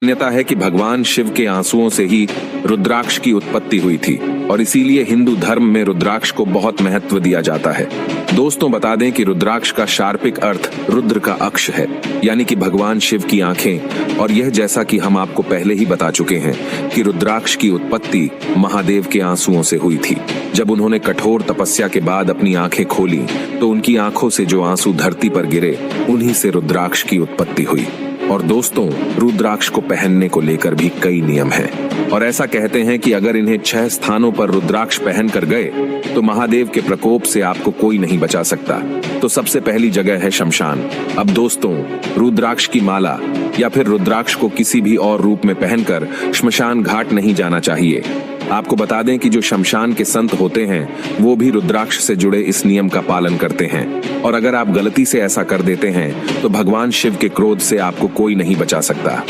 मान्यता है कि भगवान शिव के आंसुओं से ही रुद्राक्ष की उत्पत्ति हुई थी और इसीलिए हिंदू धर्म में रुद्राक्ष को बहुत महत्व दिया जाता है। दोस्तों, बता दें कि रुद्राक्ष का शाब्दिक अर्थ रुद्र का अक्ष है, यानी कि भगवान शिव की आंखें। और यह जैसा कि हम आपको पहले ही बता चुके हैं कि रुद्राक्ष की उत्पत्ति महादेव के आंसुओं से हुई थी। जब उन्होंने कठोर तपस्या के बाद अपनी आंखें खोली तो उनकी आंखों से जो आंसू धरती पर गिरे, उन्हीं से रुद्राक्ष की उत्पत्ति हुई। और दोस्तों, रुद्राक्ष को पहनने को लेकर भी कई नियम हैं और ऐसा कहते हैं कि अगर इन्हें 6 स्थानों पर रुद्राक्ष पहन कर गए तो महादेव के प्रकोप से आपको कोई नहीं बचा सकता। तो सबसे पहली जगह है शमशान। अब दोस्तों, रुद्राक्ष की माला या फिर रुद्राक्ष को किसी भी और रूप में पहनकर श्मशान घाट नहीं जाना चाहिए। आपको बता दें कि जो शमशान के संत होते हैं वो भी रुद्राक्ष से जुड़े इस नियम का पालन करते हैं और अगर आप गलती से ऐसा कर देते हैं तो भगवान शिव के क्रोध से आपको कोई नहीं बचा सकता।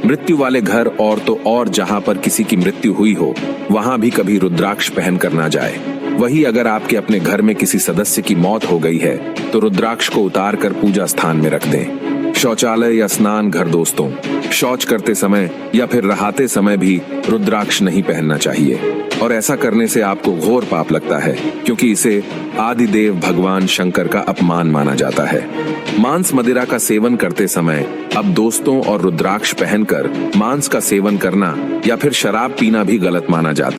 मृत्यु वाले घर और तो और जहां पर किसी की मृत्यु हुई हो वहां भी कभी रुद्राक्ष पहन कर ना जाए। वही अगर आपके अपने घर में किसी सदस्य की मौत हो गई है तो रुद्राक्ष को उतार कर पूजा स्थान में रख दें। शौचालय या स्नान घर दोस्तों, शौच करते समय या फिर नहाते समय भी रुद्राक्ष नहीं पहनना चाहिए और ऐसा करने से आपको घोर पाप लगता है, क्योंकि इसे आदिदेव भगवान शंकर का अपमान माना जाता है। मांस मदिरा का सेवन करते समय अब दोस्तों और रुद्राक्ष पहनकर मांस का सेवन करना या फिर शराब पीना भी गलत माना जाता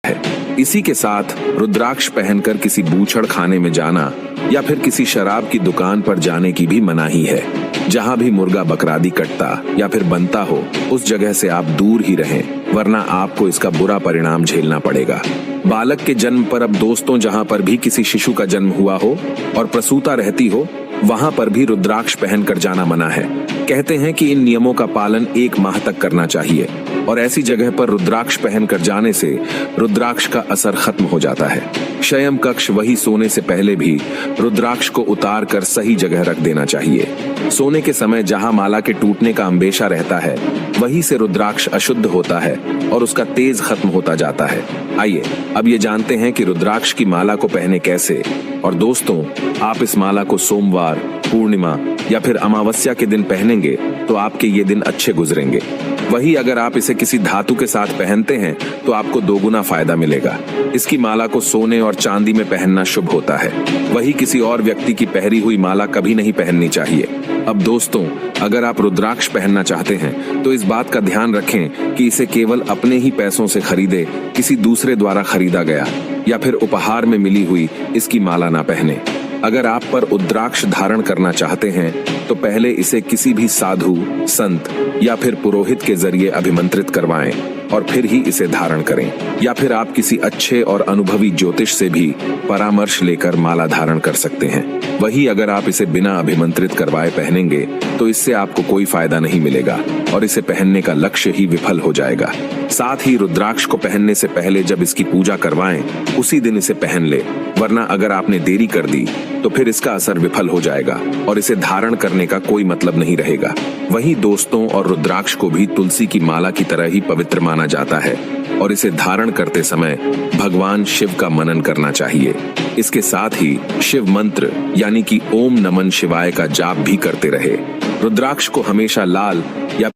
है। इसी के साथ रुद्राक्ष पहनकर किसी बूचड़ खाने में जाना या फिर किसी शराब की दुकान पर जाने की भी मनाही है। जहां भी मुर्गा बकरादी कटता या फिर बनता हो उस जगह से आप दूर ही रहें, वरना आपको इसका बुरा परिणाम झेलना पड़ेगा। बालक के जन्म पर अब दोस्तों, जहां पर भी किसी शिशु का जन्म हुआ हो और प्रसूता रहती हो वहां पर भी रुद्राक्ष पहनकर जाना मना है। कहते हैं कि इन नियमों का पालन 1 माह तक करना चाहिए और ऐसी जगह पर रुद्राक्ष पहनकर जाने से रुद्राक्ष का असर खत्म हो जाता है। शयन कक्ष वही सोने से पहले भी रुद्राक्ष को उतार कर सही जगह रख देना चाहिए। सोने के समय जहां माला के टूटने का अंदेशा रहता है वहीं से रुद्राक्ष अशुद्ध होता है और उसका तेज खत्म होता जाता है। आइए अब ये जानते हैं कि रुद्राक्ष की माला को पहने कैसे। और दोस्तों, आप इस माला को सोमवार, पूर्णिमा या फिर अमावस्या के दिन पहनेंगे तो आपके ये दिन अच्छे गुजरेंगे। वही अगर आप इसे किसी धातु के साथ पहनते हैं तो आपको 2 गुना फायदा मिलेगा। इसकी माला को सोने और चांदी में पहनना शुभ होता है। वही किसी और व्यक्ति की पहनी हुई माला कभी नहीं पहननी चाहिए। अब दोस्तों, अगर आप रुद्राक्ष पहनना चाहते हैं तो इस बात का ध्यान रखें कि इसे केवल अपने ही पैसों से खरीदे, किसी दूसरे द्वारा खरीदा गया या फिर उपहार में मिली हुई इसकी माला ना पहने। अगर आप पर रुद्राक्ष धारण करना चाहते हैं तो पहले इसे किसी भी साधु, संत या फिर पुरोहित के जरिए अभिमंत्रित करवाएं और फिर ही इसे धारण करें, या फिर आप किसी अच्छे और अनुभवी ज्योतिष से भी परामर्श लेकर माला धारण कर सकते हैं। वही अगर आप इसे बिना अभिमंत्रित करवाए पहनेंगे तो इससे आपको कोई फायदा नहीं मिलेगा और इसे पहनने का लक्ष्य ही विफल हो जाएगा। साथ ही रुद्राक्ष को पहनने से पहले जब इसकी पूजा करवाएं उसी दिन इसे पहन ले, वरना अगर आपने देरी कर दी तो फिर इसका असर विफल हो जाएगा और इसे धारण करने का कोई मतलब नहीं रहेगा। वहीं दोस्तों, और रुद्राक्ष को भी तुलसी की माला की तरह ही पवित्र माना जाता है और इसे धारण करते समय भगवान शिव का मनन करना चाहिए। इसके साथ ही शिव मंत्र यानी कि ओम नमः शिवाय का जाप भी करते रहे। रुद्राक्ष को हमेशा लाल या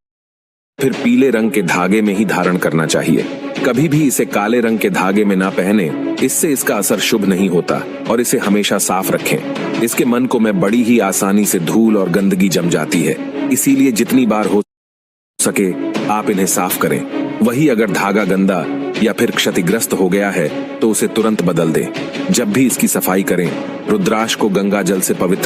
फिर पीले रंग के धागे में ही धारण करना चाहिए। कभी भी इसे काले रंग के धागे में ना पहने, इससे इसका असर शुभ नहीं होता और इसे हमेशा साफ रखें। इसके मन को में बड़ी ही आसानी से धूल और गंदगी जम जाती है, इसीलिए जितनी बार हो सके आप इन्हें साफ करें। वही अगर धागा गंदा या फिर क्षतिग्रस्त हो गया है तो उसे तुरंत बदल दें। जब भी इसकी सफाई करें, रुद्राक्ष को गंगा जल से पवित्र